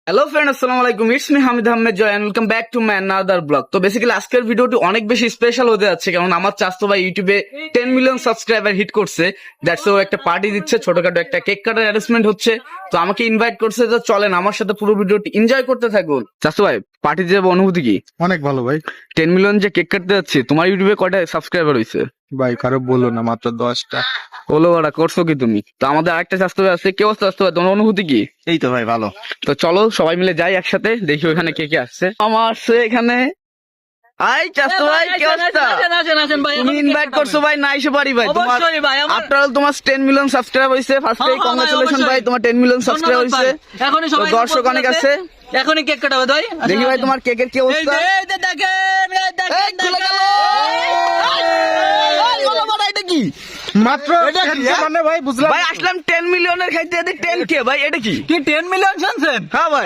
Hello friend, আসসালামু আলাইকুম। It's me Hamid Ahmed Joy and welcome back to my another blog. তো basically আজকের ভিডিওটি অনেক বেশি স্পেশাল হতে যাচ্ছে, কারণ আমার চাচতো ভাই ইউটিউবে 10 মিলিয়ন সাবস্ক্রাইবার হিট করছে। দ্যাটস ও একটা পার্টি দিচ্ছে, ছোটখাটো একটা কেক কাটার অ্যারেঞ্জমেন্ট হচ্ছে। তো আমাকে ইনভাইট করছে, তো চলেন আমার সাথে পুরো ভিডিওটি এনজয় করতে থাকুন। চাচতো ভাই, পার্টিতে যাবো, অনুভূতি কি? অনেক ভালো ভাই। 10 মিলিয়ন যে কেক কাটতে যাচ্ছি, তোমার ইউটিউবে কয়টা সাবস্ক্রাইবার হয়েছে? ভাই কারো বললো না, মাত্র 10টা। হলো ওরা, করছো কি তুমি? তো আমাদের আরেকটা চাচতো ভাই আছে, কে অবস্থা চাচতো ভাই, তোমার অনুভূতি কি? এই তো ভাই ভালো। তো চলো সবাই মিলে যাই একসাথে, দেখি ওখানে কে কে আসছে। আমার আসছে এখানে। আই চাচতো ভাই, কি অবস্থা? তুমি ইনভাইট করছো ভাই, না এসে পারি ভাই। তোমার আফটার অল তোমার 10 মিলিয়ন সাবস্ক্রাইব হইছে। ফার্স্টে কংগ্রাচুলেশন ভাই, তোমার 10 মিলিয়ন সাবস্ক্রাইব হইছে। এখনই তো সবাই দর্শক অনেক আছে, এখনই কেক কাটাবে ভাই। দেখি ভাই তোমার কেকের কি অবস্থা। এই, খুলে গেল। এই, বলো বলো, এটা কি? মাত্র এটা কি, 10 মানে ভাই বুঝলাম। ভাই আসলাম 10 মিলিয়নের খাইতে, 10 কে ভাই, এটা কি? কি 10 মিলিয়ন শুনছেন? হ্যাঁ ভাই।